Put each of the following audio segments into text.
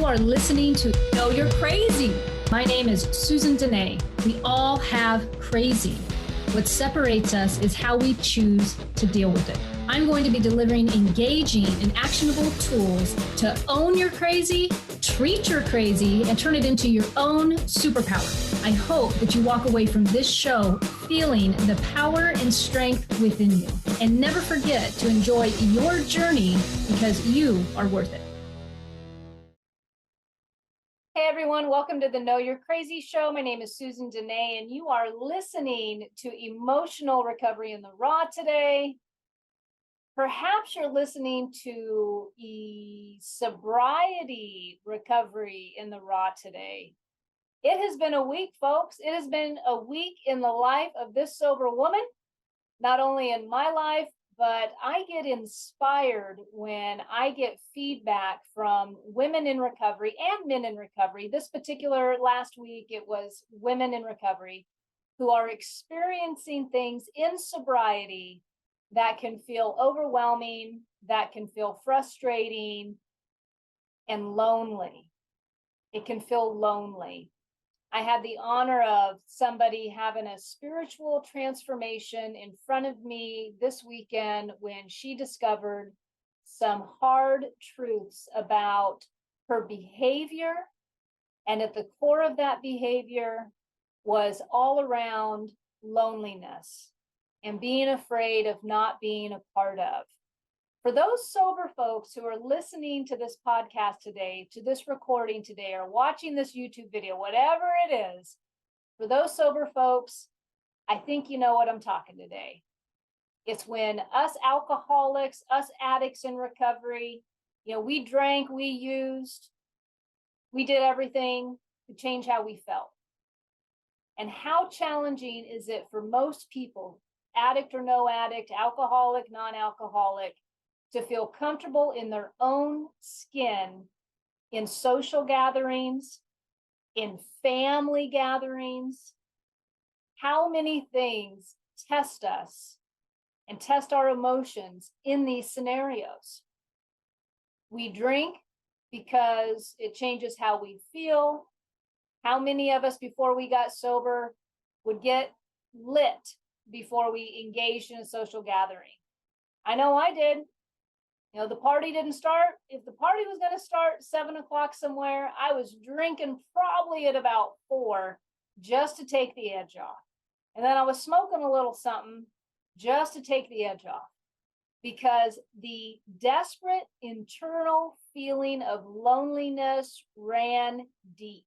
are listening to Know You're Crazy. My name is Susan Denee. We all have crazy. What separates us is how we choose to deal with it. I'm going to be delivering engaging and actionable tools to own your crazy, treat your crazy, and turn it into your own superpower. I hope that you walk away from this show feeling the power and strength within you. And never forget to enjoy your journey because you are worth it. Hey everyone, welcome to the Know You're Crazy show. My name is Susan Denee, and you are listening to Emotional Recovery in the Raw today. Perhaps you're listening to Sobriety Recovery in the Raw today. It has been a week, folks. It has been a week in the life of this sober woman, not only in my life, but I get inspired when I get feedback from women in recovery and men in recovery. This particular last week, it was women in recovery who are experiencing things in sobriety that can feel overwhelming, that can feel frustrating and lonely. It can feel lonely. I had the honor of somebody having a spiritual transformation in front of me this weekend when she discovered some hard truths about her behavior. And at the core of that behavior was all around loneliness and being afraid of not being a part of. For those sober folks who are listening to this podcast today, to this recording today, or watching this YouTube video, whatever it is, for those sober folks, I think you know what I'm talking today. It's when us alcoholics, us addicts in recovery, we drank, we used, we did everything to change how we felt. And how challenging is it for most people, addict or no addict, alcoholic, non-alcoholic, to feel comfortable in their own skin in social gatherings, in family gatherings. How many things test us and test our emotions in these scenarios? We drink because it changes how we feel. How many of us before we got sober would get lit before we engaged in a social gathering? I know I did. The party didn't start. If the party was going to start 7 o'clock somewhere, I was drinking probably at about 4 just to take the edge off. And then I was smoking a little something just to take the edge off, because the desperate internal feeling of loneliness ran deep.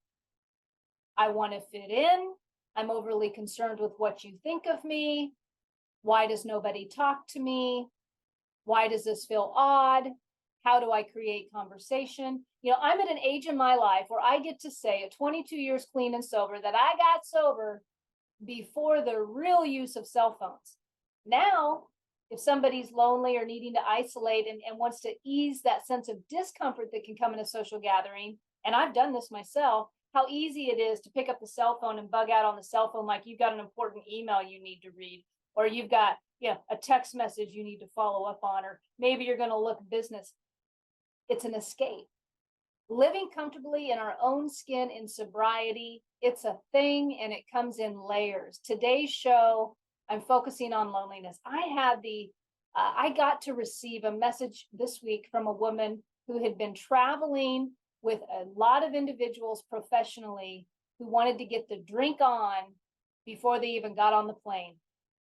I want to fit in. I'm overly concerned with what you think of me. Why does nobody talk to me? Why does this feel odd? How do I create conversation? I'm at an age in my life where I get to say at 22 years clean and sober that I got sober before the real use of cell phones. Now, if somebody's lonely or needing to isolate and wants to ease that sense of discomfort that can come in a social gathering, and I've done this myself, how easy it is to pick up the cell phone and bug out on the cell phone like you've got an important email you need to read, or you've got a text message you need to follow up on, or maybe you're going to look business. It's an escape. Living comfortably in our own skin in sobriety, it's a thing, and it comes in layers. Today's show, I'm focusing on loneliness. I got to receive a message this week from a woman who had been traveling with a lot of individuals professionally who wanted to get the drink on before they even got on the plane.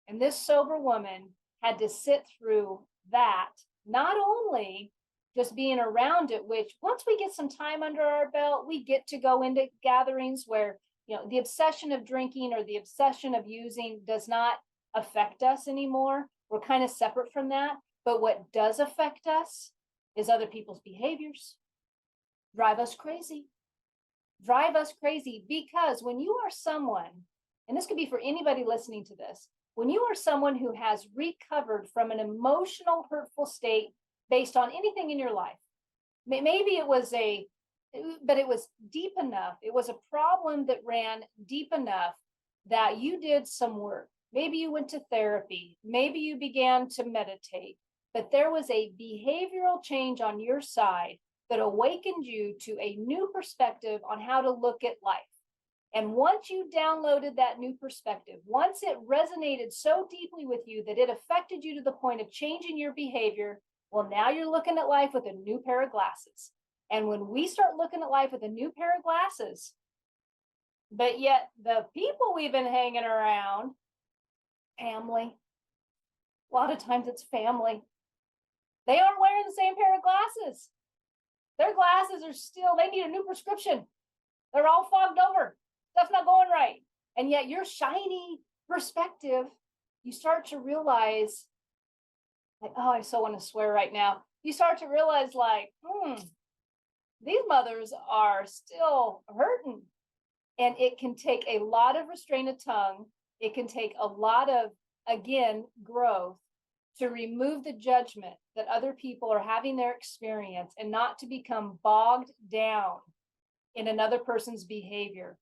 And this sober woman had to sit through that, not only just being around it, which once we get some time under our belt, we get to go into gatherings where, the obsession of drinking or the obsession of using does not affect us anymore. We're kind of separate from that. But what does affect us is other people's behaviors. Drive us crazy. Because when you are someone, and this could be for anybody listening to this, when you are someone who has recovered from an emotional, hurtful state based on anything in your life, maybe it was but it was deep enough. It was a problem that ran deep enough that you did some work. Maybe you went to therapy. Maybe you began to meditate. But there was a behavioral change on your side that awakened you to a new perspective on how to look at life. And once you downloaded that new perspective, once it resonated so deeply with you that it affected you to the point of changing your behavior, well, now you're looking at life with a new pair of glasses. And when we start looking at life with a new pair of glasses, but yet the people we've been hanging around, family, a lot of times it's family, they aren't wearing the same pair of glasses. Their glasses are still, they need a new prescription. They're all fogged over. Stuff's not going right. And yet your shiny perspective, you start to realize, like, oh, I so want to swear right now. You start to realize like, these mothers are still hurting. And it can take a lot of restraint of tongue. It can take a lot of, again, growth to remove the judgment that other people are having their experience and not to become bogged down in another person's behavior,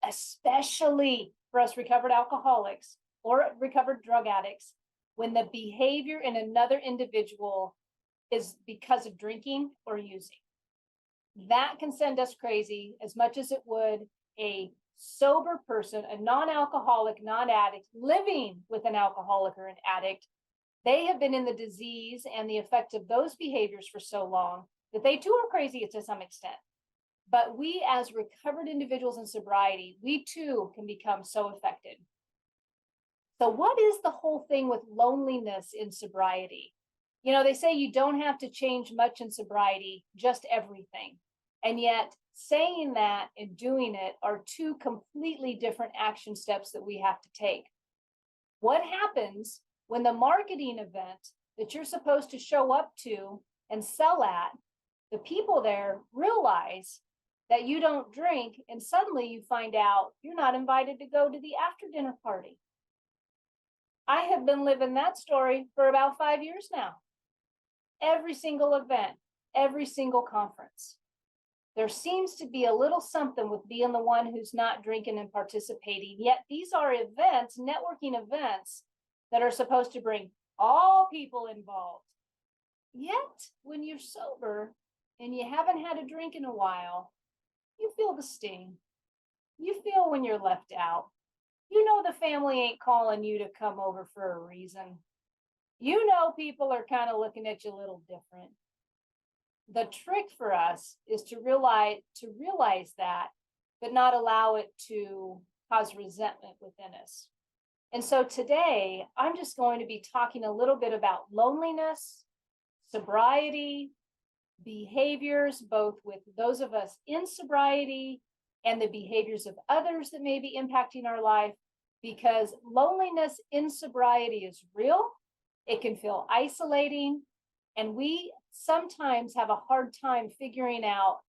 especially for us recovered alcoholics or recovered drug addicts, when the behavior in another individual is because of drinking or using. That can send us crazy as much as it would a sober person, a non-alcoholic, non-addict living with an alcoholic or an addict. They have been in the disease and the effect of those behaviors for so long that they too are crazy to some extent. But we as recovered individuals in sobriety, we too can become so affected. So what is the whole thing with loneliness in sobriety? You know, they say you don't have to change much in sobriety, just everything. And yet saying that and doing it are two completely different action steps that we have to take. What happens when the marketing event that you're supposed to show up to and sell at, the people there realize that you don't drink, and suddenly you find out you're not invited to go to the after dinner party? I have been living that story for about 5 years now. Every single event, every single conference, there seems to be a little something with being the one who's not drinking and participating. Yet these are events, networking events, that are supposed to bring all people involved. Yet when you're sober and you haven't had a drink in a while, you feel the sting. You feel when you're left out. You know the family ain't calling you to come over for a reason. You know people are kind of looking at you a little different. The trick for us is to realize that, but not allow it to cause resentment within us. And so today, I'm just going to be talking a little bit about loneliness, sobriety, behaviors, both with those of us in sobriety and the behaviors of others that may be impacting our life, because loneliness in sobriety is real. It can feel isolating, and we sometimes have a hard time figuring out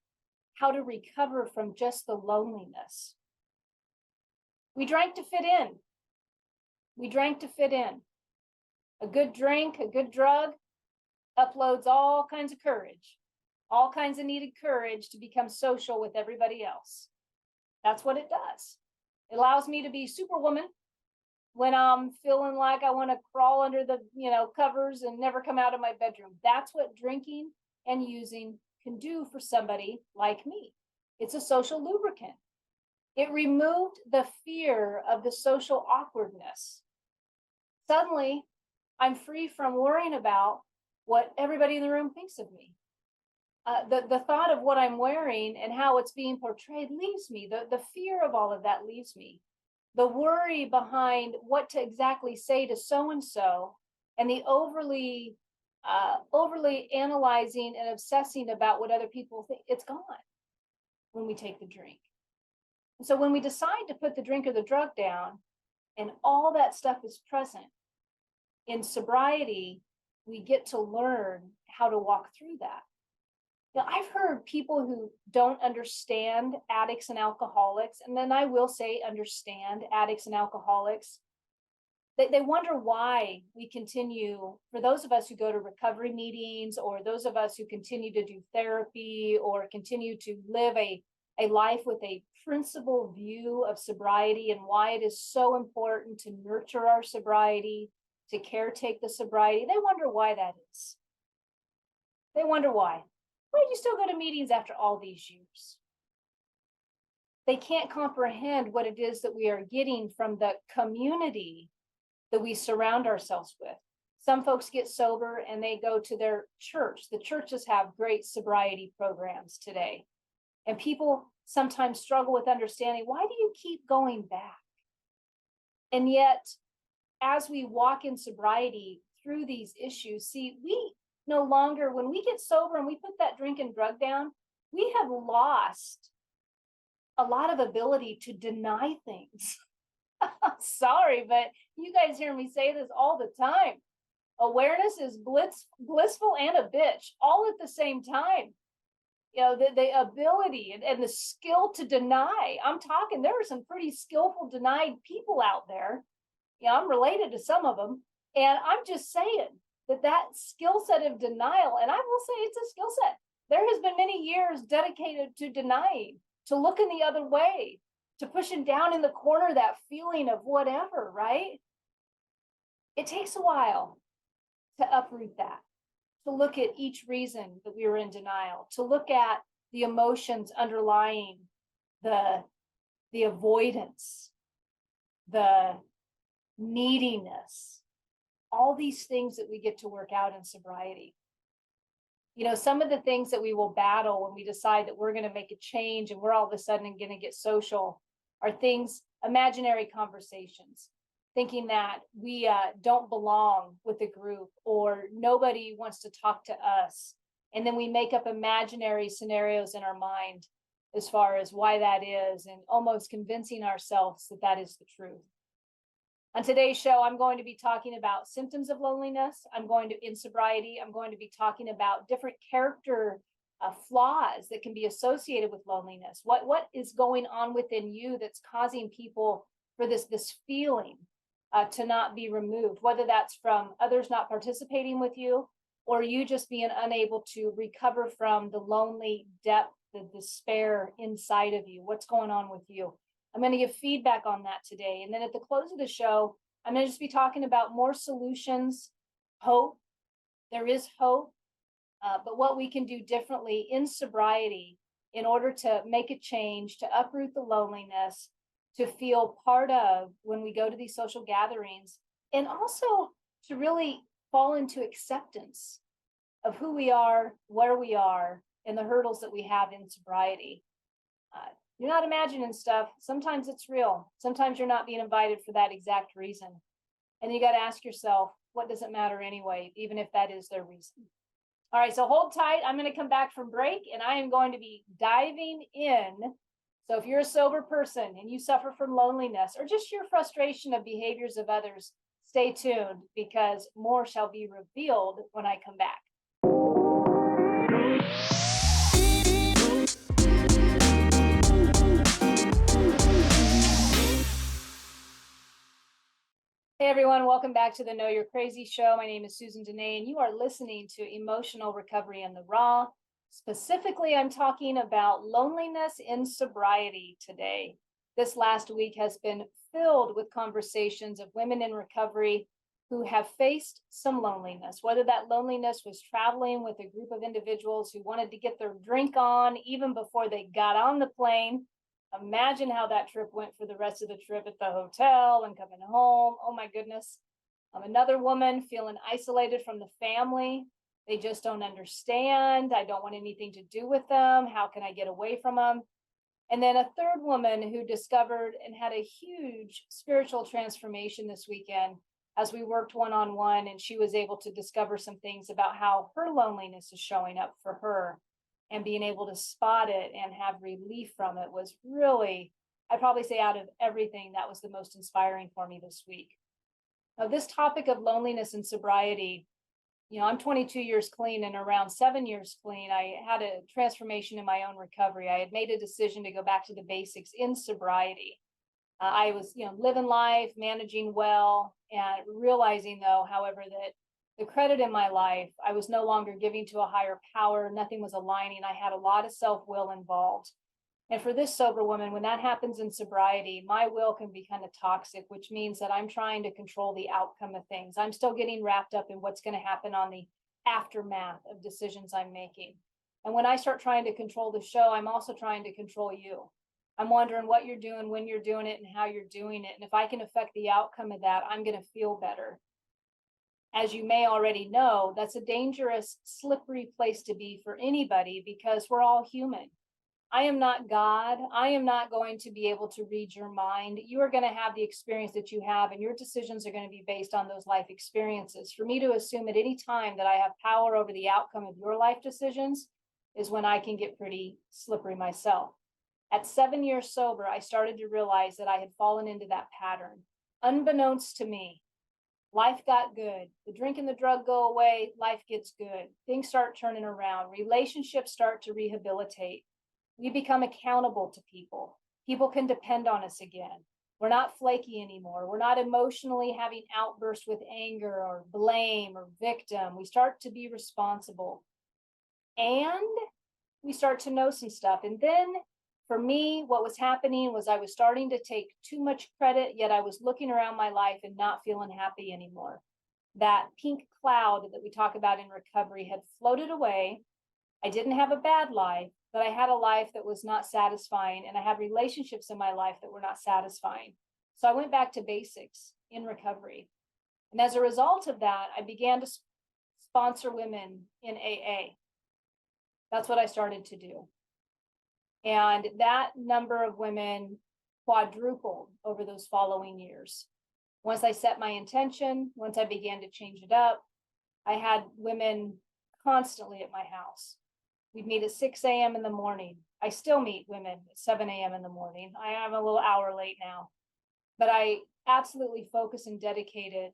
how to recover from just the loneliness. We drank to fit in. We drank to fit in. A good drink, a good drug, uploads all kinds of courage, all kinds of needed courage to become social with everybody else. That's what it does. It allows me to be superwoman when I'm feeling like I want to crawl under the, covers and never come out of my bedroom. That's what drinking and using can do for somebody like me. It's a social lubricant. It removed the fear of the social awkwardness. Suddenly, I'm free from worrying about what everybody in the room thinks of me. The thought of what I'm wearing and how it's being portrayed leaves me. The fear of all of that leaves me. The worry behind what to exactly say to so-and-so and the overly analyzing and obsessing about what other people think, it's gone when we take the drink. And so when we decide to put the drink or the drug down and all that stuff is present, in sobriety, we get to learn how to walk through that. Now, I've heard people who don't understand addicts and alcoholics, and then I will say understand addicts and alcoholics. They wonder why we continue, for those of us who go to recovery meetings, or those of us who continue to do therapy, or continue to live a life with a principled view of sobriety, and why it is so important to nurture our sobriety, to caretake the sobriety. They wonder why that is. They wonder why. why do you still go to meetings after all these years? They can't comprehend what it is that we are getting from the community that we surround ourselves with. Some folks get sober and they go to their church. The churches have great sobriety programs today. And people sometimes struggle with understanding, why do you keep going back? And yet, as we walk in sobriety through these issues, see, we no longer, when we get sober and we put that drink and drug down, we have lost a lot of ability to deny things. Sorry, but you guys hear me say this all the time. Awareness is blissful and a bitch all at the same time. You know, the ability and the skill to deny. I'm talking, there are some pretty skillful denied people out there. You know, I'm related to some of them. And I'm just saying that skill set of denial, and I will say it's a skill set. There has been many years dedicated to denying, to looking the other way, to pushing down in the corner that feeling of whatever, right? It takes a while to uproot that, to look at each reason that we were in denial, to look at the emotions underlying the avoidance, the neediness, all these things that we get to work out in sobriety. You know, some of the things that we will battle when we decide that we're going to make a change and we're all of a sudden going to get social are things, imaginary conversations, thinking that we don't belong with the group or nobody wants to talk to us. And then we make up imaginary scenarios in our mind as far as why that is, and almost convincing ourselves that that is the truth. On today's show, I'm going to be talking about symptoms of loneliness. In sobriety, I'm going to be talking about different character flaws that can be associated with loneliness. What is going on within you that's causing people for this feeling to not be removed, whether that's from others not participating with you or you just being unable to recover from the lonely depth, the despair inside of you. What's going on with you? I'm going to give feedback on that today. And then at the close of the show, I'm going to just be talking about more solutions, hope. There is hope, but what we can do differently in sobriety in order to make a change, to uproot the loneliness, to feel part of when we go to these social gatherings, and also to really fall into acceptance of who we are, where we are, and the hurdles that we have in sobriety. You're not imagining stuff. Sometimes it's real. Sometimes you're not being invited for that exact reason. And you got to ask yourself, what does it matter anyway, even if that is their reason? All right, so hold tight. I'm going to come back from break and I am going to be diving in. So if you're a sober person and you suffer from loneliness or just your frustration of behaviors of others, stay tuned because more shall be revealed when I come back. Hey everyone, welcome back to the Know You're Crazy show. My name is Susan Denee and you are listening to Emotional Recovery in the Raw. Specifically, I'm talking about loneliness in sobriety today. This last week has been filled with conversations of women in recovery who have faced some loneliness, whether that loneliness was traveling with a group of individuals who wanted to get their drink on even before they got on the plane. Imagine how that trip went for the rest of the trip at the hotel and coming home. Oh my goodness. Another woman feeling isolated from the family. They just don't understand. I don't want anything to do with them. How can I get away from them? And then a third woman who discovered and had a huge spiritual transformation this weekend as we worked one-on-one, and she was able to discover some things about how her loneliness is showing up for her. And being able to spot it and have relief from it was really, I'd probably say out of everything, that was the most inspiring for me this week. Now, this topic of loneliness and sobriety, you know, I'm 22 years clean, and around 7 years clean, I had a transformation in my own recovery. I had made a decision to go back to the basics in sobriety. I was, living life, managing well, and realizing though, however, that the credit in my life, I was no longer giving to a higher power. Nothing was aligning. I had a lot of self-will involved. And for this sober woman, when that happens in sobriety, my will can be kind of toxic, which means that I'm trying to control the outcome of things. I'm still getting wrapped up in what's going to happen on the aftermath of decisions I'm making. And when I start trying to control the show, I'm also trying to control you. I'm wondering what you're doing, when you're doing it, and how you're doing it. And if I can affect the outcome of that, I'm going to feel better. As you may already know, that's a dangerous, slippery place to be for anybody because we're all human. I am not God. I am not going to be able to read your mind. You are going to have the experience that you have, and your decisions are going to be based on those life experiences. For me to assume at any time that I have power over the outcome of your life decisions is when I can get pretty slippery myself. At 7 years sober, I started to realize that I had fallen into that pattern. Unbeknownst to me, life got good. The drink and the drug go away. Life gets good. Things start turning around. Relationships start to rehabilitate. We become accountable to people. People can depend on us again. We're not flaky anymore. We're not emotionally having outbursts with anger or blame or victim. We start to be responsible. And we start to know some stuff. And then for me, what was happening was I was starting to take too much credit, yet I was looking around my life and not feeling happy anymore. That pink cloud that we talk about in recovery had floated away. I didn't have a bad life, but I had a life that was not satisfying, and I had relationships in my life that were not satisfying. So I went back to basics in recovery. And as a result of that, I began to sponsor women in AA. That's what I started to do. And that number of women quadrupled over those following years. Once I set my intention, once I began to change it up, I had women constantly at my house. We'd meet at 6 a.m. in the morning. I still meet women at 7 a.m. in the morning. I am a little hour late now, but I absolutely focused and dedicated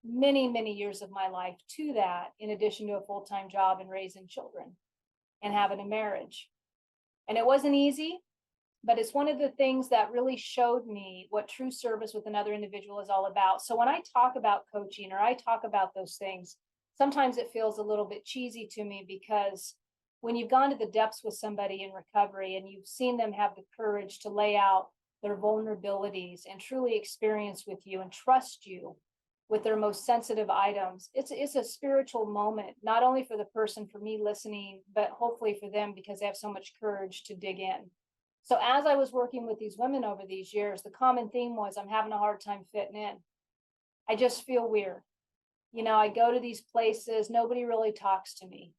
many, many years of my life to that, in addition to a full-time job and raising children and having a marriage. And it wasn't easy, but it's one of the things that really showed me what true service with another individual is all about. So when I talk about coaching or I talk about those things, sometimes it feels a little bit cheesy to me because when you've gone to the depths with somebody in recovery and you've seen them have the courage to lay out their vulnerabilities and truly experience with you and trust you with their most sensitive items, it's a spiritual moment, not only for the person, for me listening, but hopefully for them because they have so much courage to dig in. So as I was working with these women over these years, the common theme was I'm having a hard time fitting in. I just feel weird. You know, I go to these places, nobody really talks to me.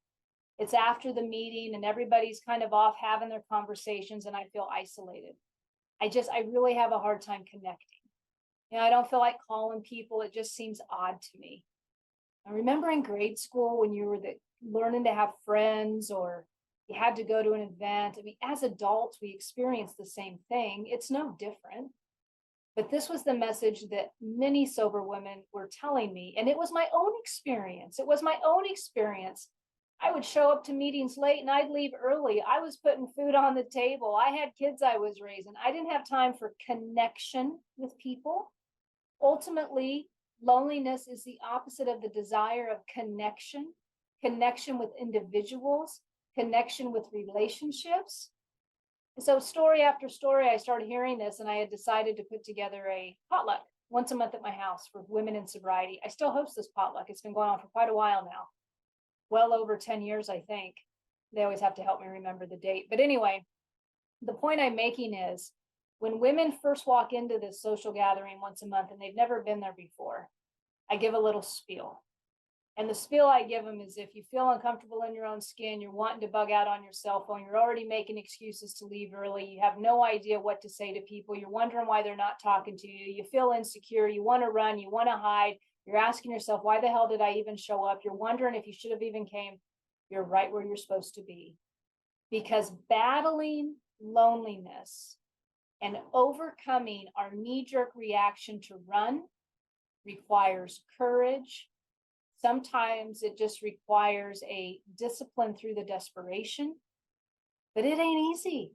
It's after the meeting and everybody's kind of off having their conversations and I feel isolated. I really have a hard time connecting. You know, I don't feel like calling people. It just seems odd to me. I remember in grade school when you were learning to have friends or you had to go to an event. I mean, as adults, we experience the same thing. It's no different. But this was the message that many sober women were telling me. And it was my own experience. It was my own experience. I would show up to meetings late and I'd leave early. I was putting food on the table. I had kids I was raising. I didn't have time for connection with people. Ultimately, loneliness is the opposite of the desire of connection, connection with individuals, connection with relationships. So story after story, I started hearing this and I had decided to put together a potluck once a month at my house for women in sobriety. I still host this potluck. It's been going on for quite a while now. Well over 10 years, I think. They always have to help me remember the date. But anyway, the point I'm making is when women first walk into this social gathering once a month and they've never been there before, I give a little spiel. And the spiel I give them is if you feel uncomfortable in your own skin, you're wanting to bug out on your cell phone, you're already making excuses to leave early, you have no idea what to say to people, you're wondering why they're not talking to you, you feel insecure, you want to run, you want to hide, you're asking yourself, why the hell did I even show up? You're wondering if you should have even came. You're right where you're supposed to be. Because battling loneliness and overcoming our knee-jerk reaction to run requires courage. Sometimes it just requires a discipline through the desperation, but it ain't easy.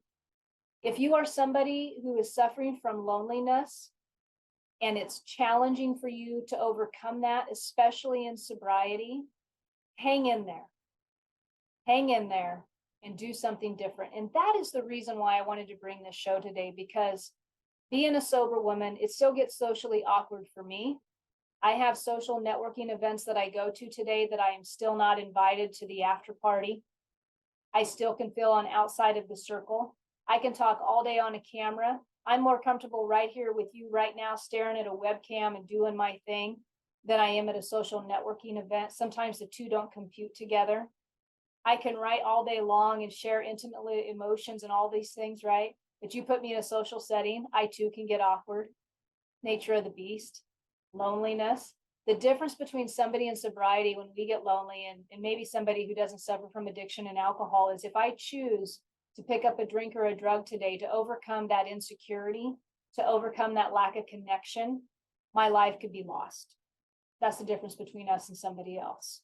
If you are somebody who is suffering from loneliness and it's challenging for you to overcome that, especially in sobriety, hang in there. Hang in there and do something different. And that is the reason why I wanted to bring this show today, because being a sober woman, it still gets socially awkward for me. I have social networking events that I go to today that I am still not invited to the after party. I still can feel on outside of the circle. I can talk all day on a camera. I'm more comfortable right here with you right now, staring at a webcam and doing my thing than I am at a social networking event. Sometimes the two don't compute together. I can write all day long and share intimately emotions and all these things, right? But you put me in a social setting, I too can get awkward. Nature of the beast, loneliness. The difference between somebody in sobriety when we get lonely and maybe somebody who doesn't suffer from addiction and alcohol is if I choose to pick up a drink or a drug today to overcome that insecurity, to overcome that lack of connection, my life could be lost. That's the difference between us and somebody else.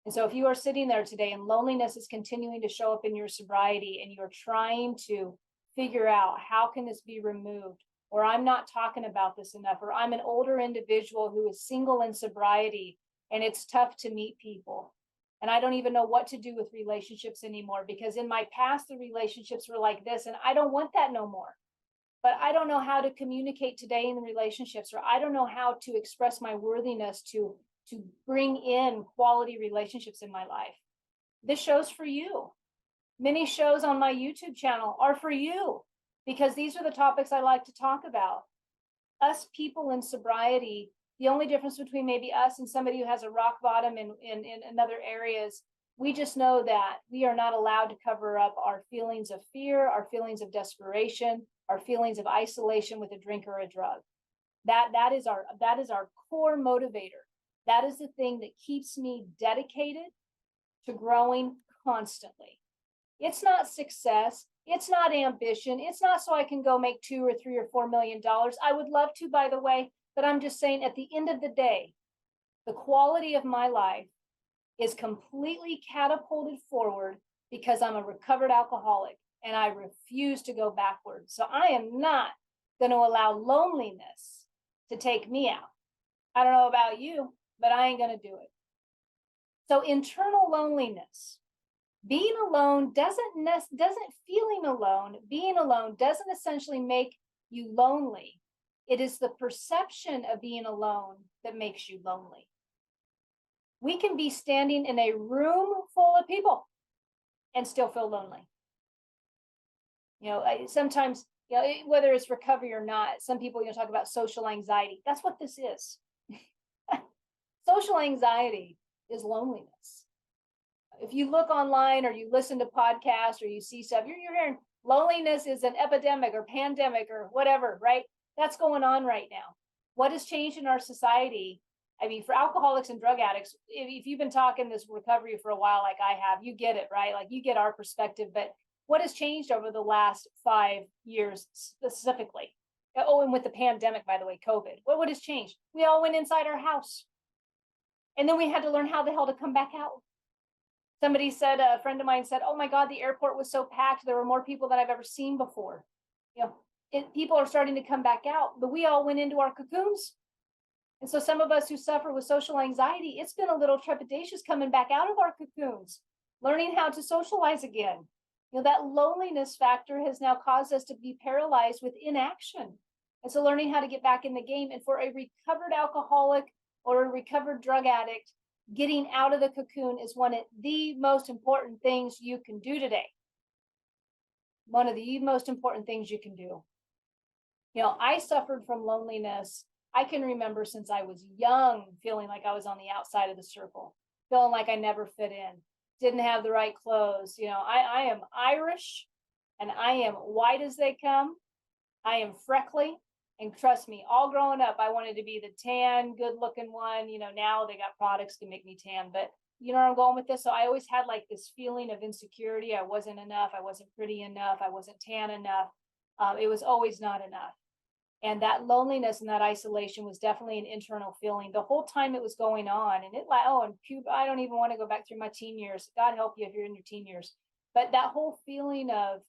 And so if you are sitting there today and loneliness is continuing to show up in your sobriety and you're trying to figure out how can this be removed, or I'm not talking about this enough, or I'm an older individual who is single in sobriety and it's tough to meet people. And I don't even know what to do with relationships anymore because in my past, the relationships were like this and I don't want that no more. But I don't know how to communicate today in the relationships, or I don't know how to express my worthiness to bring in quality relationships in my life. This show's for you. Many shows on my YouTube channel are for you because these are the topics I like to talk about. Us people in sobriety, the only difference between maybe us and somebody who has a rock bottom in other areas, we just know that we are not allowed to cover up our feelings of fear, our feelings of desperation, our feelings of isolation with a drink or a drug. That is our core motivator. That is the thing that keeps me dedicated to growing constantly. It's not success. It's not ambition. It's not so I can go make $2 or $3 or $4 million. I would love to, by the way, but I'm just saying at the end of the day, the quality of my life is completely catapulted forward because I'm a recovered alcoholic and I refuse to go backwards. So I am not going to allow loneliness to take me out. I don't know about you, but I ain't going to do it. So internal loneliness, being alone doesn't feeling alone, being alone doesn't essentially make you lonely. It is the perception of being alone that makes you lonely. We can be standing in a room full of people and still feel lonely. Sometimes, whether it's recovery or not, some people, talk about social anxiety. That's what this is. Social anxiety is loneliness. If you look online or you listen to podcasts or you see stuff, you're hearing loneliness is an epidemic or pandemic or whatever, right? That's going on right now. What has changed in our society? I mean, for alcoholics and drug addicts, if you've been talking this recovery for a while, like I have, you get it, right? Like you get our perspective, but what has changed over the last 5 years specifically? Oh, and with the pandemic, by the way, COVID, what has changed? We all went inside our house. And then we had to learn how the hell to come back out. Somebody said, a friend of mine said, oh my God, the airport was so packed. There were more people than I've ever seen before. People are starting to come back out, but we all went into our cocoons. And so some of us who suffer with social anxiety, it's been a little trepidatious coming back out of our cocoons, learning how to socialize again. That loneliness factor has now caused us to be paralyzed with inaction. And so learning how to get back in the game. And for a recovered alcoholic or a recovered drug addict, getting out of the cocoon is one of the most important things you can do today. One of the most important things you can do. I suffered from loneliness. I can remember since I was young, feeling like I was on the outside of the circle, feeling like I never fit in, didn't have the right clothes. I am Irish and I am white as they come. I am freckly. And trust me, all growing up, I wanted to be the tan, good looking one. Now they got products to make me tan, but you know where I'm going with this? So I always had like this feeling of insecurity. I wasn't enough. I wasn't pretty enough. I wasn't tan enough. It was always not enough. And that loneliness and that isolation was definitely an internal feeling the whole time it was going on. And and Cuba, I don't even want to go back through my teen years. God help you if you're in your teen years. But that whole feeling of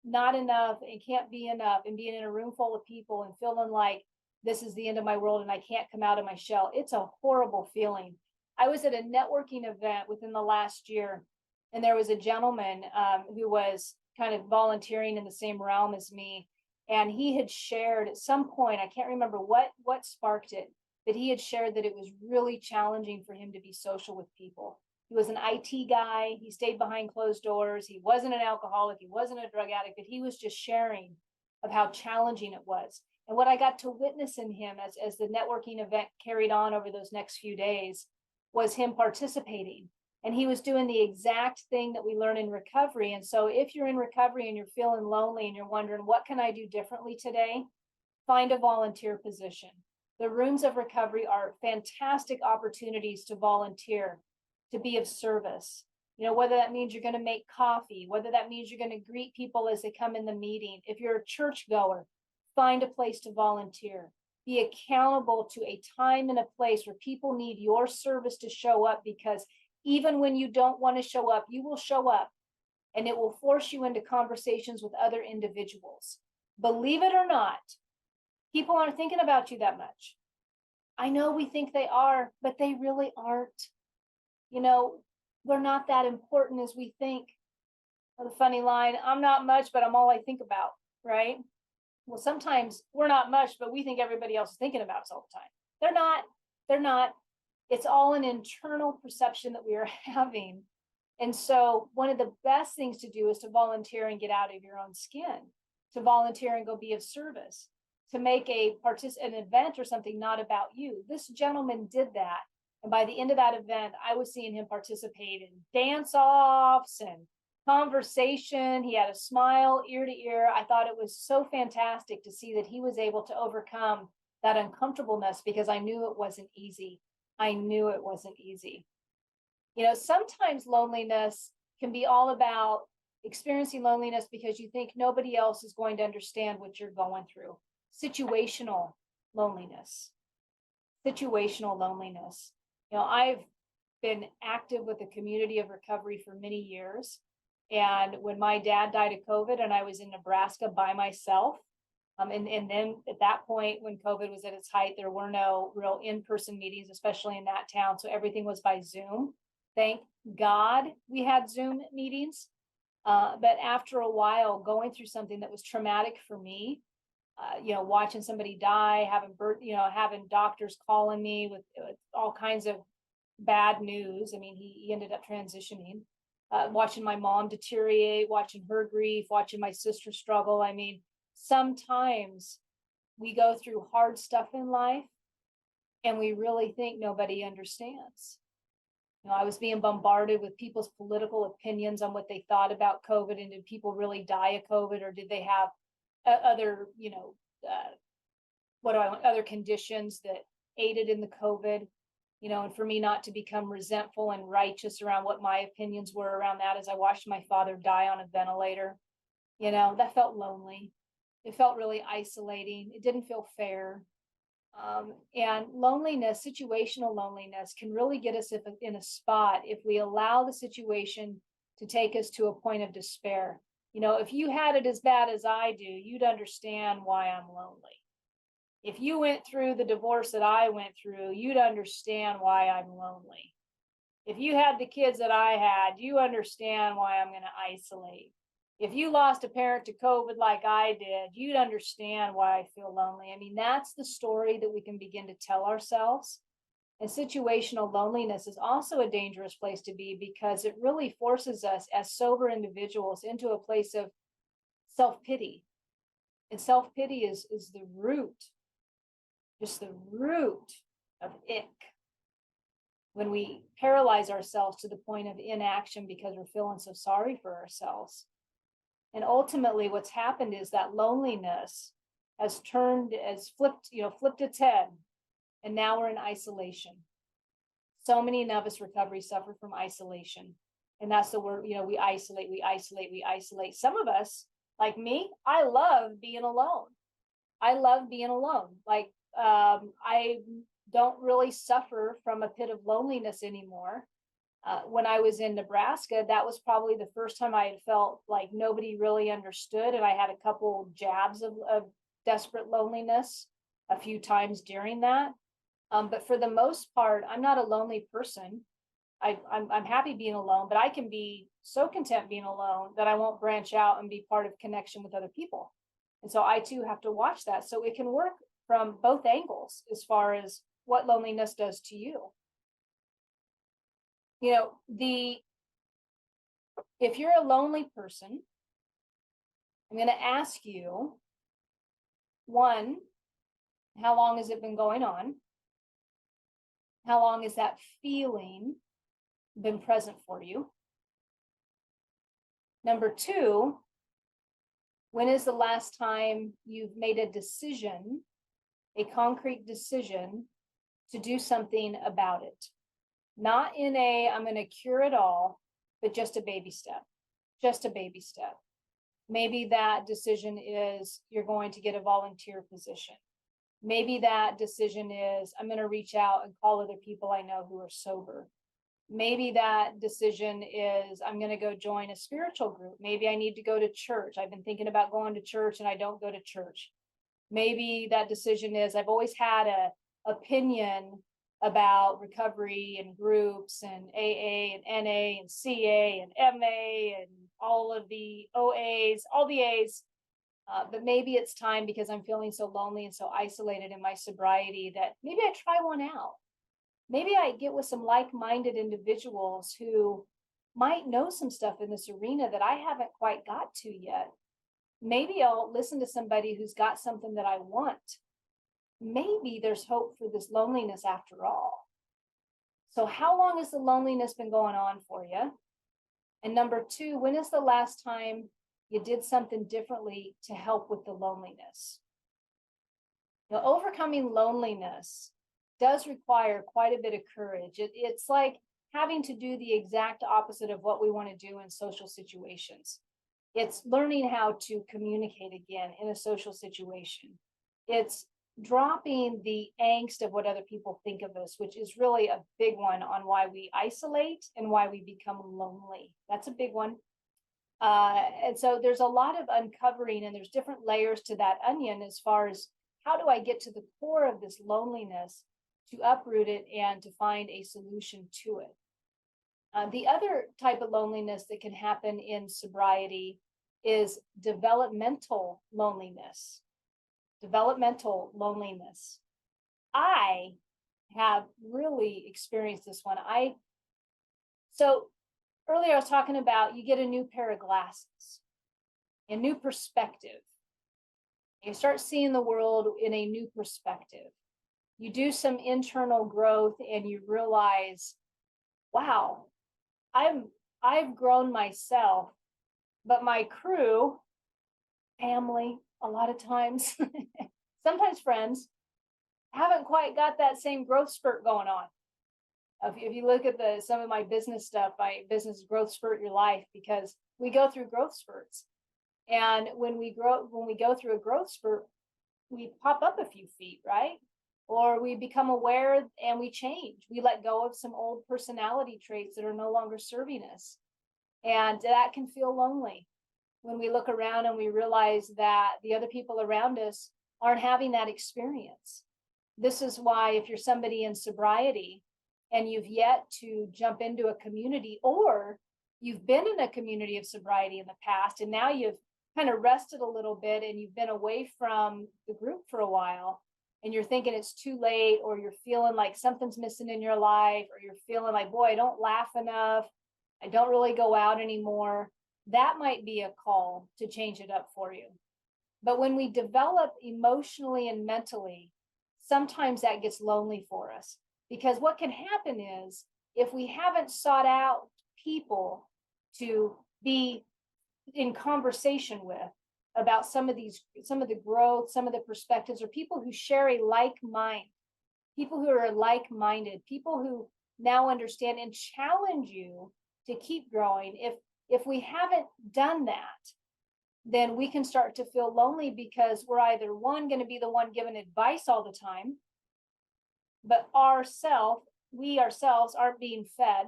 not enough and can't be enough and being in a room full of people and feeling like this is the end of my world and I can't come out of my shell. It's a horrible feeling. I was at a networking event within the last year, and there was a gentleman who was kind of volunteering in the same realm as me. And he had shared at some point, I can't remember what sparked it, but he had shared that it was really challenging for him to be social with people. He was an IT guy. He stayed behind closed doors. He wasn't an alcoholic. He wasn't a drug addict, but he was just sharing of how challenging it was. And what I got to witness in him as the networking event carried on over those next few days was him participating. And he was doing the exact thing that we learn in recovery. And so if you're in recovery and you're feeling lonely and you're wondering, what can I do differently today? Find a volunteer position. The rooms of recovery are fantastic opportunities to volunteer, to be of service. Whether that means you're going to make coffee, whether that means you're going to greet people as they come in the meeting. If you're a church goer, find a place to volunteer. Be accountable to a time and a place where people need your service to show up, because even when you don't want to show up, you will show up, and it will force you into conversations with other individuals. Believe it or not, people aren't thinking about you that much. I know we think they are, but they really aren't. We're not that important as we think. The funny line, I'm not much, but I'm all I think about, right? Well, sometimes we're not much, but we think everybody else is thinking about us all the time. They're not. It's all an internal perception that we are having. And so one of the best things to do is to volunteer and get out of your own skin, to volunteer and go be of service, to make an event or something not about you. This gentleman did that. And by the end of that event, I was seeing him participate in dance-offs and conversation. He had a smile ear to ear. I thought it was so fantastic to see that he was able to overcome that uncomfortableness, because I knew it wasn't easy. Sometimes loneliness can be all about experiencing loneliness because you think nobody else is going to understand what you're going through. Situational loneliness. I've been active with the community of recovery for many years. And when my dad died of COVID and I was in Nebraska by myself, and then at that point, when COVID was at its height, there were no real in-person meetings, especially in that town. So everything was by Zoom. Thank God we had Zoom meetings. But after a while, going through something that was traumatic for me, watching somebody die, having doctors calling me with all kinds of bad news. I mean, he ended up transitioning. Watching my mom deteriorate, watching her grief, watching my sister struggle. I mean, sometimes we go through hard stuff in life and we really think nobody understands. I was being bombarded with people's political opinions on what they thought about COVID, and did people really die of COVID, or did they have other, other conditions that aided in the COVID, and for me not to become resentful and righteous around what my opinions were around that as I watched my father die on a ventilator, that felt lonely. It felt really isolating. It didn't feel fair. And loneliness, situational loneliness, can really get us in a spot if we allow the situation to take us to a point of despair. If you had it as bad as I do, you'd understand why I'm lonely. If you went through the divorce that I went through, you'd understand why I'm lonely. If you had the kids that I had, you understand why I'm going to isolate. If you lost a parent to COVID like I did, you'd understand why I feel lonely. I mean, that's the story that we can begin to tell ourselves. And situational loneliness is also a dangerous place to be, because it really forces us as sober individuals into a place of self-pity. And self-pity is the root, just the root of ick. When we paralyze ourselves to the point of inaction because we're feeling so sorry for ourselves. And ultimately what's happened is that loneliness has flipped its head. And now we're in isolation. So many novice recovery suffer from isolation. And that's the word, we isolate. Some of us, like me, I love being alone. Like, I don't really suffer from a pit of loneliness anymore. When I was in Nebraska, that was probably the first time I had felt like nobody really understood. And I had a couple jabs of desperate loneliness a few times during that. But for the most part, I'm not a lonely person. I'm happy being alone, but I can be so content being alone that I won't branch out and be part of connection with other people. And so I too have to watch that. So it can work from both angles as far as what loneliness does to you. You know, if you're a lonely person, I'm going to ask you, one, how long has it been going on? How long has that feeling been present for you? Number two, when is the last time you've made a decision, a concrete decision, to do something about it? Not in a, I'm going to cure it all, but just a baby step, just a baby step. Maybe that decision is you're going to get a volunteer position. Maybe that decision is I'm going to reach out and call other people I know who are sober. Maybe that decision is I'm going to go join a spiritual group. Maybe I need to go to church. I've been thinking about going to church and I don't go to church. Maybe that decision is I've always had a opinion about recovery and groups and AA and NA and CA and MA and all of the OAs, all the A's. But maybe it's time because I'm feeling so lonely and so isolated in my sobriety that maybe I try one out. Maybe I get with some like-minded individuals who might know some stuff in this arena that I haven't quite got to yet. Maybe I'll listen to somebody who's got something that I want. Maybe there's hope for this loneliness after all. So how long has the loneliness been going on for you? And number two, when is the last time you did something differently to help with the loneliness? Now, overcoming loneliness does require quite a bit of courage. It's like having to do the exact opposite of what we want to do in social situations. It's learning how to communicate again in a social situation. It's dropping the angst of what other people think of us, which is really a big one on why we isolate and why we become lonely. That's a big one. And so there's a lot of uncovering, and there's different layers to that onion as far as how do I get to the core of this loneliness to uproot it and to find a solution to it. The other type of loneliness that can happen in sobriety is developmental loneliness. Developmental loneliness. I have really experienced this one. So earlier I was talking about you get a new pair of glasses, a new perspective. You start seeing the world in a new perspective. You do some internal growth and you realize, wow, I've grown myself, but my crew, family, a lot of times, sometimes friends, haven't quite got that same growth spurt going on. If you look at some of my business stuff, my business growth spurt your life, because we go through growth spurts. And when we go through a growth spurt, we pop up a few feet, right? Or we become aware and we change. We let go of some old personality traits that are no longer serving us. And that can feel lonely when we look around and we realize that the other people around us aren't having that experience. This is why if you're somebody in sobriety and you've yet to jump into a community, or you've been in a community of sobriety in the past and now you've kind of rested a little bit and you've been away from the group for a while, and you're thinking it's too late, or you're feeling like something's missing in your life, or you're feeling like, boy, I don't laugh enough, I don't really go out anymore, that might be a call to change it up for you. But when we develop emotionally and mentally, sometimes that gets lonely for us, because what can happen is if we haven't sought out people to be in conversation with about some of the growth, some of the perspectives, or people who share a like mind, people who are like-minded, people who now understand and challenge you to keep growing. If we haven't done that, then we can start to feel lonely, because we're either one, going to be the one giving advice all the time, but we ourselves aren't being fed.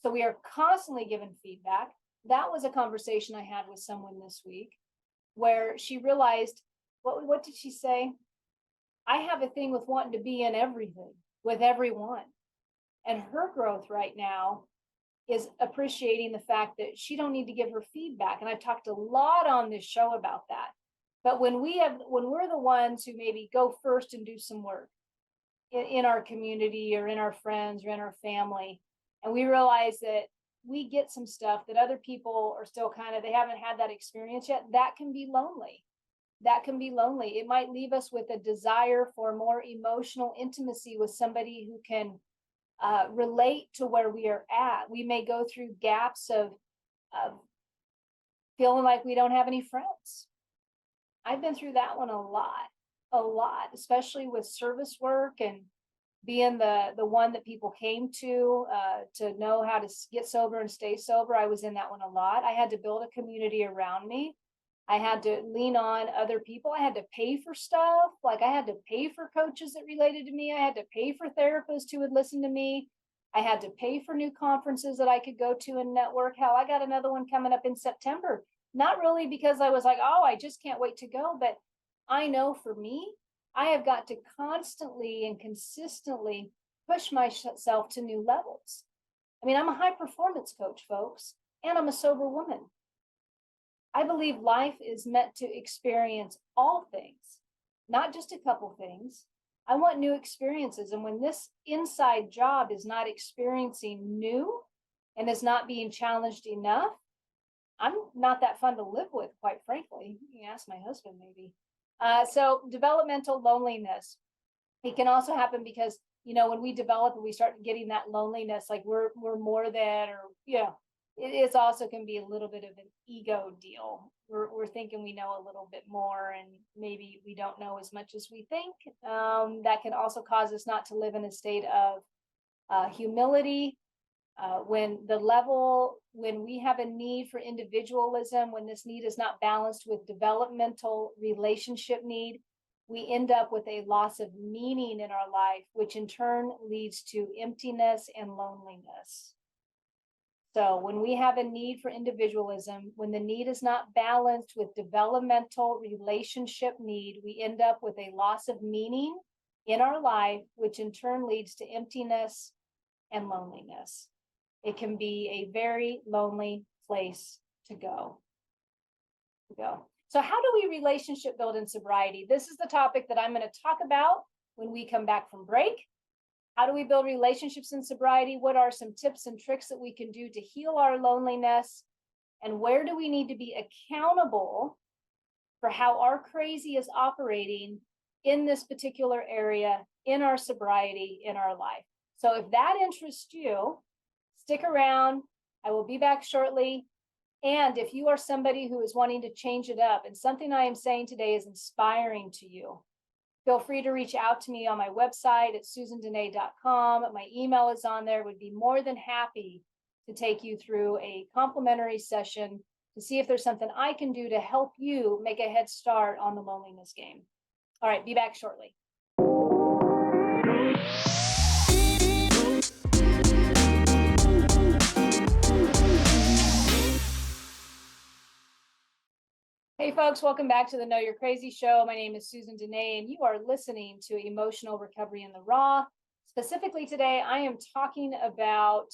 So we are constantly given feedback. That was a conversation I had with someone this week, where she realized, what did she say? I have a thing with wanting to be in everything with everyone. And her growth right now is appreciating the fact that she don't need to give her feedback. And I've talked a lot on this show about that. But when we're the ones who maybe go first and do some work in our community or in our friends or in our family, And we realize that we get some stuff that other people are still they haven't had that experience yet. That can be lonely. That can be lonely. It might leave us with a desire for more emotional intimacy with somebody who can relate to where we are at. We may go through gaps of feeling like we don't have any friends. I've been through that one a lot, especially with service work and being the one that people came to know how to get sober and stay sober. I was in that one a lot. I had to build a community around me. I had to lean on other people. I had to pay for stuff. Like I had to pay for coaches that related to me. I had to pay for therapists who would listen to me. I had to pay for new conferences that I could go to and network. Hell, I got another one coming up in September. Not really because I was like, oh, I just can't wait to go. But I know for me, I have got to constantly and consistently push myself to new levels. I mean, I'm a high performance coach, folks, and I'm a sober woman. I believe life is meant to experience all things, not just a couple things. I want new experiences. And when this inside job is not experiencing new and is not being challenged enough, I'm not that fun to live with, quite frankly. You can ask my husband, maybe. So developmental loneliness. It can also happen because, when we develop and we start getting that loneliness, like we're more than, or, it's also can be a little bit of an ego deal. We're thinking we know a little bit more and maybe we don't know as much as we think. That can also cause us not to live in a state of humility. When we have a need for individualism, when this need is not balanced with developmental relationship need, we end up with a loss of meaning in our life, which in turn leads to emptiness and loneliness. So when we have a need for individualism, when the need is not balanced with developmental relationship need, we end up with a loss of meaning in our life, which in turn leads to emptiness and loneliness. It can be a very lonely place to go. So how do we relationship build in sobriety? This is the topic that I'm going to talk about when we come back from break. How do we build relationships in sobriety? What are some tips and tricks that we can do to heal our loneliness? And where do we need to be accountable for how our crazy is operating in this particular area, in our sobriety, in our life? So if that interests you, stick around. I will be back shortly. And if you are somebody who is wanting to change it up and something I am saying today is inspiring to you, feel free to reach out to me on my website at susandenee.com. My email is on there. Would be more than happy to take you through a complimentary session to see if there's something I can do to help you make a head start on the loneliness game. All right, be back shortly. Hey folks, welcome back to the Know You're Crazy show. My name is Susan Denee, and you are listening to Emotional Recovery in the Raw. Specifically today, I am talking about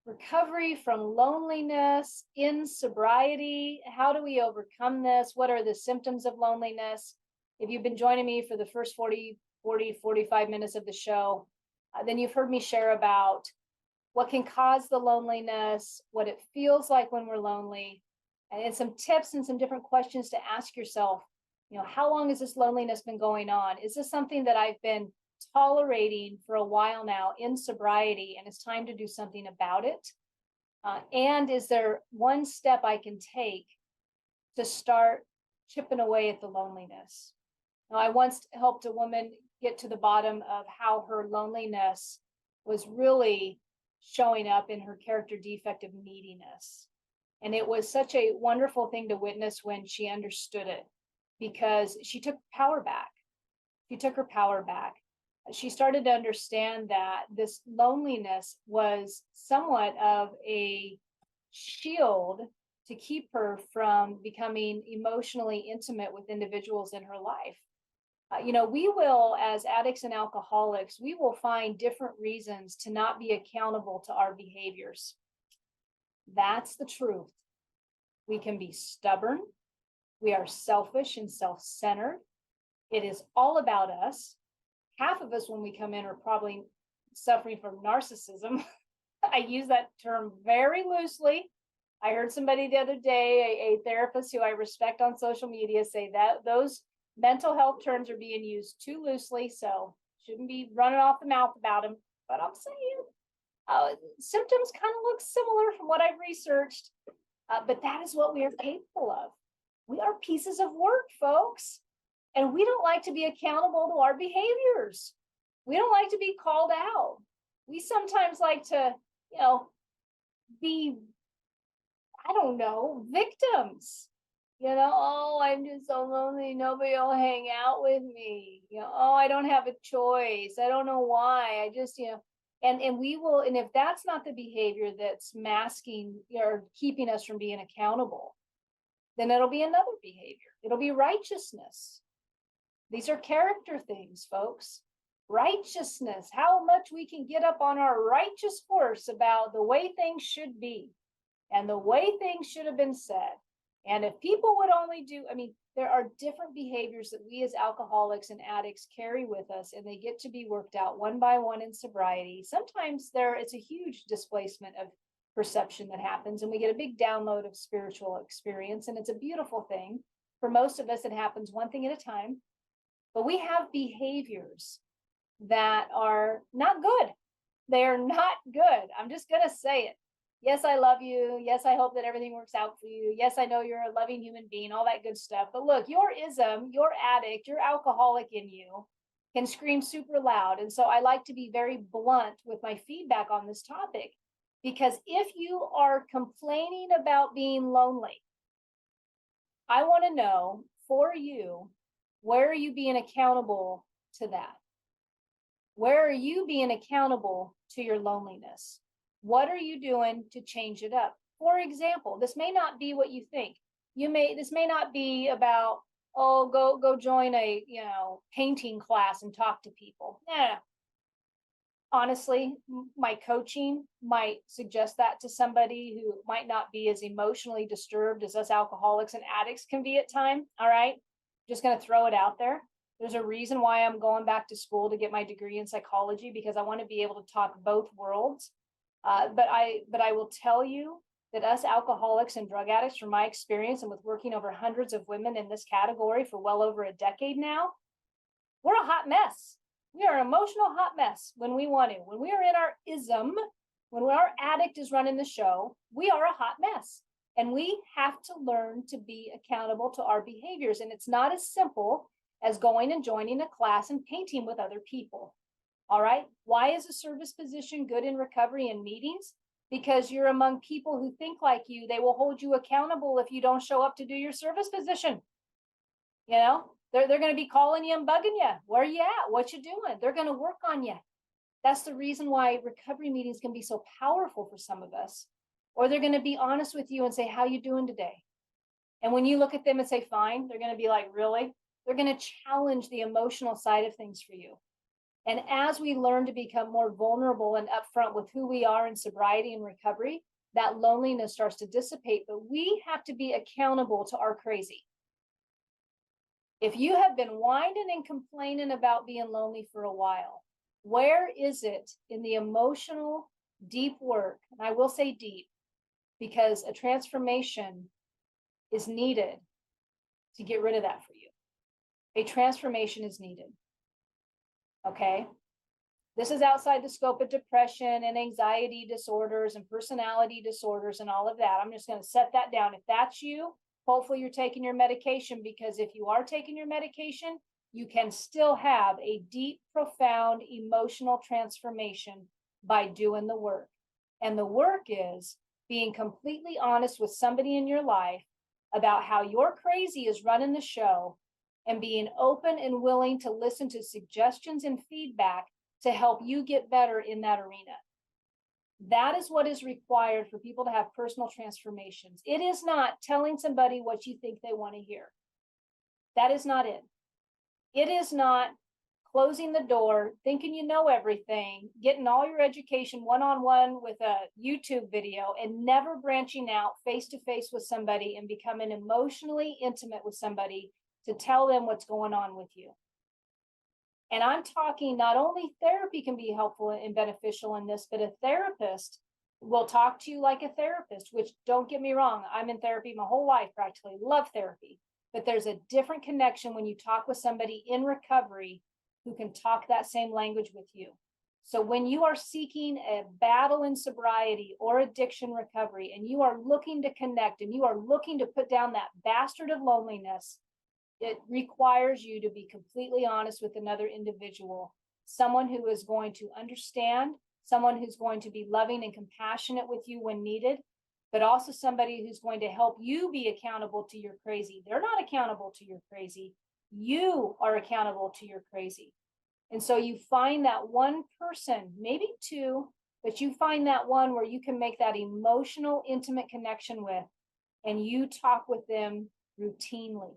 recovery from loneliness in sobriety. How do we overcome this? What are the symptoms of loneliness? If you've been joining me for the first 45 minutes of the show, then you've heard me share about what can cause the loneliness, what it feels like when we're lonely, and some tips and some different questions to ask yourself. How long has this loneliness been going on? Is this something that I've been tolerating for a while now in sobriety and it's time to do something about it? And is there one step I can take to start chipping away at the loneliness? Now, I once helped a woman get to the bottom of how her loneliness was really showing up in her character defect of neediness. And it was such a wonderful thing to witness when she understood it, because she took power back. She took her power back. She started to understand that this loneliness was somewhat of a shield to keep her from becoming emotionally intimate with individuals in her life. We will, as addicts and alcoholics, we will find different reasons to not be accountable to our behaviors. That's the truth. We can be stubborn. We are selfish and self-centered. It is all about us. Half of us, when we come in, are probably suffering from narcissism. I use that term very loosely. I heard somebody the other day, a therapist who I respect on social media, say that those mental health terms are being used too loosely, so shouldn't be running off the mouth about them. But I'm saying symptoms kind of look similar from what I've researched, but that is what we are capable of. We are pieces of work, folks, and we don't like to be accountable to our behaviors. We don't like to be called out. We sometimes like to, be, I don't know, victims. Oh, I'm just so lonely. Nobody will hang out with me. Oh, I don't have a choice. I don't know why. I just, and we will, and if that's not the behavior that's masking or keeping us from being accountable, then it'll be another behavior. It'll be righteousness. These are character things, folks. Righteousness, how much we can get up on our righteous horse about the way things should be and the way things should have been said. And if people would only do, there are different behaviors that we as alcoholics and addicts carry with us, and they get to be worked out one by one in sobriety. Sometimes it's a huge displacement of perception that happens, and we get a big download of spiritual experience, and it's a beautiful thing. For most of us, it happens one thing at a time, but we have behaviors that are not good. They are not good. I'm just going to say it. Yes, I love you. Yes, I hope that everything works out for you. Yes, I know you're a loving human being, all that good stuff. But look, your ism, your addict, your alcoholic in you can scream super loud. And so I like to be very blunt with my feedback on this topic, because if you are complaining about being lonely, I want to know for you, where are you being accountable to that? Where are you being accountable to your loneliness? What are you doing to change it up? For example, this may not be what you think. This may not be about, go join a, painting class and talk to people. No. Honestly, my coaching might suggest that to somebody who might not be as emotionally disturbed as us alcoholics and addicts can be at time. All right. Just going to throw it out there. There's a reason why I'm going back to school to get my degree in psychology, because I want to be able to talk both worlds. But I will tell you that us alcoholics and drug addicts, from my experience and with working over hundreds of women in this category for well over a decade now, we're a hot mess. We are an emotional hot mess when we want to. When we are in our ism, when our addict is running the show, we are a hot mess. And we have to learn to be accountable to our behaviors. And it's not as simple as going and joining a class and painting with other people. All right. Why is a service position good in recovery and meetings? Because you're among people who think like you. They will hold you accountable if you don't show up to do your service position. They're going to be calling you and bugging you. Where are you at? What you doing? They're going to work on you. That's the reason why recovery meetings can be so powerful for some of us. Or they're going to be honest with you and say, how you doing today? And when you look at them and say, fine, they're going to be like, really? They're going to challenge the emotional side of things for you. And as we learn to become more vulnerable and upfront with who we are in sobriety and recovery, that loneliness starts to dissipate. But we have to be accountable to our crazy. If you have been whining and complaining about being lonely for a while, where is it in the emotional deep work? And I will say deep, because a transformation is needed to get rid of that for you. A transformation is needed. Okay. This is outside the scope of depression and anxiety disorders and personality disorders and all of that. I'm just going to set that down. If that's you, hopefully you're taking your medication, because if you are taking your medication, you can still have a deep, profound emotional transformation by doing the work. And the work is being completely honest with somebody in your life about how your crazy is running the show, and being open and willing to listen to suggestions and feedback to help you get better in that arena. That is what is required for people to have personal transformations. It is not telling somebody what you think they want to hear. That is not it. It is not closing the door, thinking you know everything, getting all your education one-on-one with a YouTube video, and never branching out face-to-face with somebody and becoming emotionally intimate with somebody to tell them what's going on with you. And I'm talking not only therapy can be helpful and beneficial in this, but a therapist will talk to you like a therapist, which, don't get me wrong, I'm in therapy my whole life, practically love therapy, but there's a different connection when you talk with somebody in recovery who can talk that same language with you. So when you are seeking a battle in sobriety or addiction recovery, and you are looking to connect and you are looking to put down that bastard of loneliness, it requires you to be completely honest with another individual, someone who is going to understand, someone who's going to be loving and compassionate with you when needed, but also somebody who's going to help you be accountable to your crazy. They're not accountable to your crazy. You are accountable to your crazy. And so you find that one person, maybe two, but you find that one where you can make that emotional, intimate connection with, and you talk with them routinely,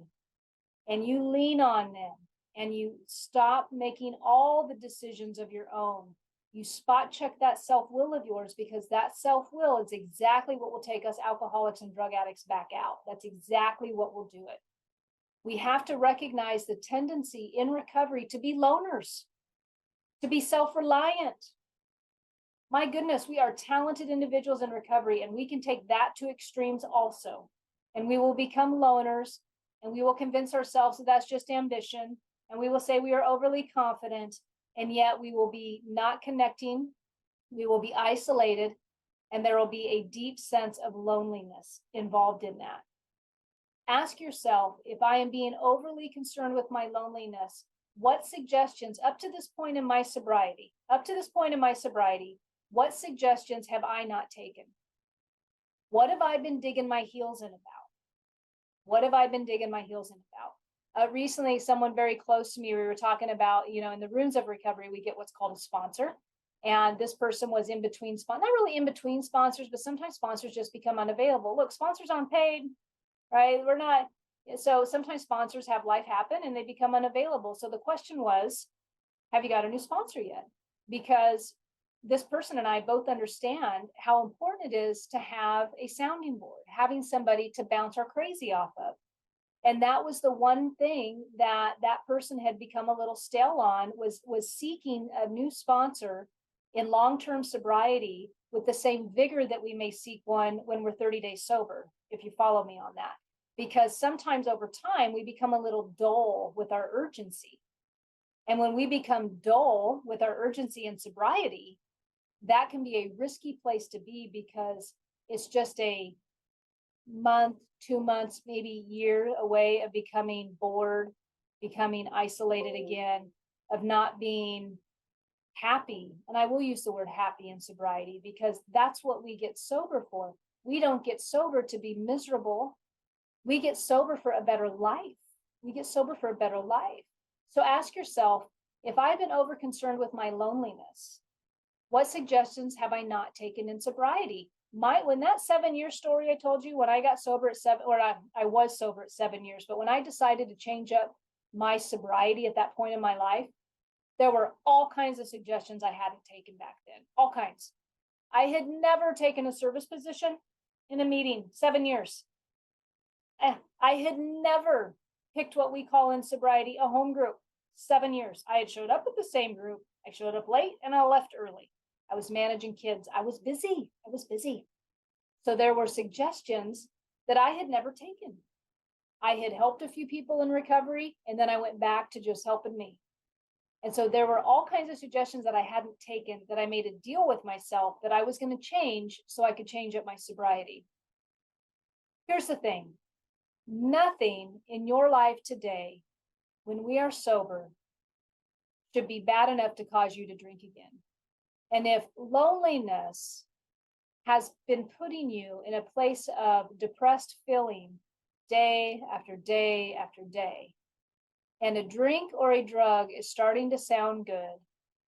and you lean on them, and you stop making all the decisions of your own. You spot check that self-will of yours, because that self-will is exactly what will take us alcoholics and drug addicts back out. That's exactly what will do it. We have to recognize the tendency in recovery to be loners, to be self-reliant. My goodness, we are talented individuals in recovery, and we can take that to extremes also. And we will become loners, and we will convince ourselves that that's just ambition. And we will say we are overly confident, and yet we will be not connecting. We will be isolated, and there will be a deep sense of loneliness involved in that. Ask yourself, if I am being overly concerned with my loneliness, what suggestions up to this point in my sobriety, what suggestions have I not taken? What have I been digging my heels in about? Recently, someone very close to me, we were talking about, in the rooms of recovery, we get what's called a sponsor. And this person was in between, not really in between sponsors, but sometimes sponsors just become unavailable. Look, sponsors aren't paid, right? We're not. So sometimes sponsors have life happen and they become unavailable. So the question was, have you got a new sponsor yet? Because this person and I both understand how important it is to have a sounding board, having somebody to bounce our crazy off of. And that was the one thing that person had become a little stale on, was seeking a new sponsor in long-term sobriety with the same vigor that we may seek one when we're 30 days sober, if you follow me on that. Because sometimes over time, we become a little dull with our urgency. And when we become dull with our urgency and sobriety, that can be a risky place to be, because it's just a month, 2 months, maybe year away of becoming bored, becoming isolated again, of not being happy. And I will use the word happy in sobriety, because that's what we get sober for. We don't get sober to be miserable. We get sober for a better life. So ask yourself, if I've been over concerned with my loneliness, what suggestions have I not taken in sobriety? When that 7-year story I told you, when I got sober at 7, or I was sober at 7 years, but when I decided to change up my sobriety at that point in my life, there were all kinds of suggestions I hadn't taken back then, all kinds. I had never taken a service position in a meeting, 7 years. I had never picked what we call in sobriety a home group, 7 years. I had showed up at the same group. I showed up late and I left early. I was managing kids. I was busy. So there were suggestions that I had never taken. I had helped a few people in recovery, and then I went back to just helping me. And so there were all kinds of suggestions that I hadn't taken, that I made a deal with myself that I was going to change so I could change up my sobriety. Here's the thing. Nothing in your life today, when we are sober, should be bad enough to cause you to drink again. And if loneliness has been putting you in a place of depressed feeling day after day after day, and a drink or a drug is starting to sound good,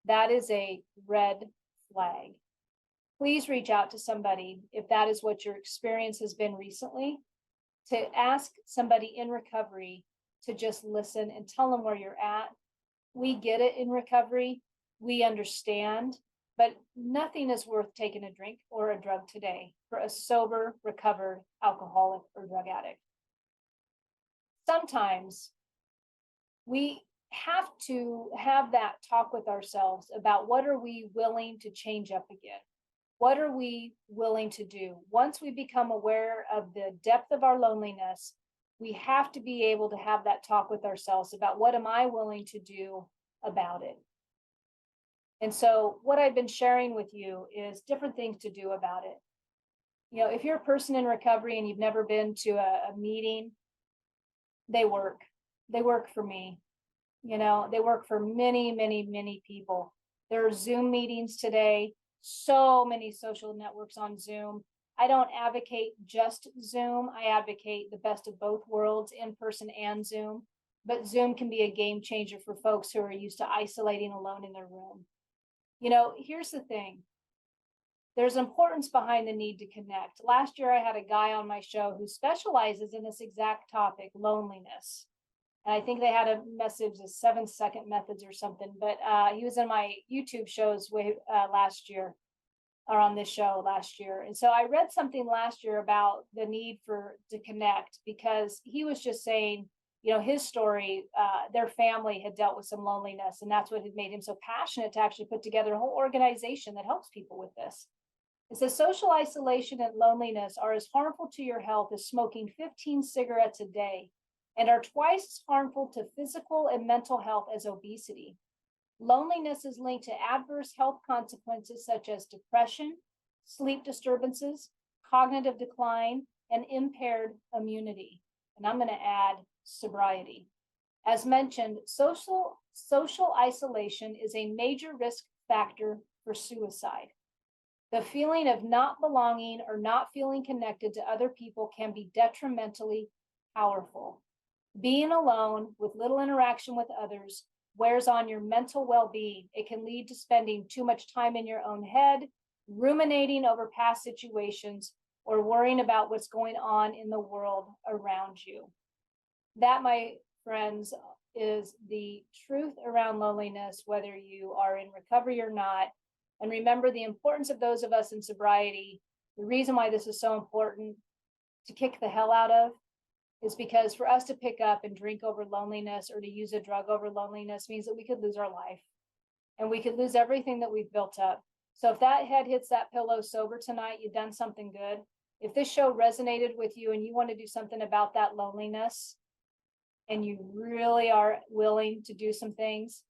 that is a red flag. Please reach out to somebody if that is what your experience has been recently, to ask somebody in recovery to just listen and tell them where you're at. We get it in recovery. We understand, but nothing is worth taking a drink or a drug today for a sober, recovered alcoholic or drug addict. Sometimes we have to have that talk with ourselves about what are we willing to change up again? What are we willing to do? Once we become aware of the depth of our loneliness, we have to be able to have that talk with ourselves about what am I willing to do about it? And so what I've been sharing with you is different things to do about it. If you're a person in recovery and you've never been to a meeting, they work. They work for me. They work for many, many, many people. There are Zoom meetings today, so many social networks on Zoom. I don't advocate just Zoom. I advocate the best of both worlds, in person and Zoom. But Zoom can be a game changer for folks who are used to isolating alone in their room. Here's the thing. There's importance behind the need to connect. Last year, I had a guy on my show who specializes in this exact topic, loneliness. And I think they had a message, the 7-second methods or something, but he was in my YouTube shows last year, or on this show last year. And so I read something last year about the need to connect, because he was just saying, his story, their family had dealt with some loneliness, and that's what had made him so passionate to actually put together a whole organization that helps people with this. It says social isolation and loneliness are as harmful to your health as smoking 15 cigarettes a day, and are twice as harmful to physical and mental health as obesity. Loneliness is linked to adverse health consequences such as depression, sleep disturbances, cognitive decline, and impaired immunity. And I'm going to add sobriety. As mentioned, social isolation is a major risk factor for suicide. The feeling of not belonging or not feeling connected to other people can be detrimentally powerful. Being alone with little interaction with others wears on your mental well-being. It can lead to spending too much time in your own head, ruminating over past situations, or worrying about what's going on in the world around you. That, my friends, is the truth around loneliness, whether you are in recovery or not. And remember the importance of those of us in sobriety. The reason why this is so important to kick the hell out of is because for us to pick up and drink over loneliness or to use a drug over loneliness means that we could lose our life, and we could lose everything that we've built up. So if that head hits that pillow sober tonight, you've done something good. If this show resonated with you and you want to do something about that loneliness, and you really are willing to do some things,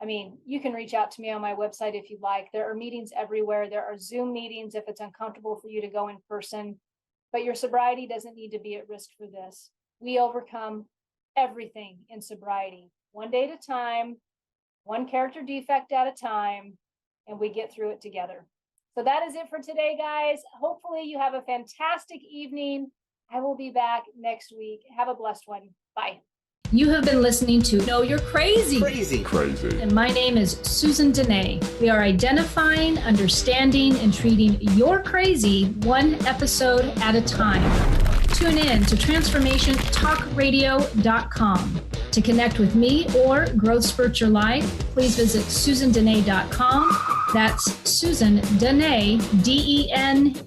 you can reach out to me on my website if you'd like. There are meetings everywhere. There are Zoom meetings if it's uncomfortable for you to go in person, but your sobriety doesn't need to be at risk for this. We overcome everything in sobriety, one day at a time, one character defect at a time, and we get through it together. So that is it for today, guys. Hopefully you have a fantastic evening. I will be back next week. Have a blessed one. Bye. You have been listening to Know You're Crazy. Crazy. And my name is Susan Denee. We are identifying, understanding, and treating your crazy one episode at a time. Tune in to transformationtalkradio.com. To connect with me or Growth Spurt Your Life, please visit susandenee.com. That's Susan Denee, DENEE.com.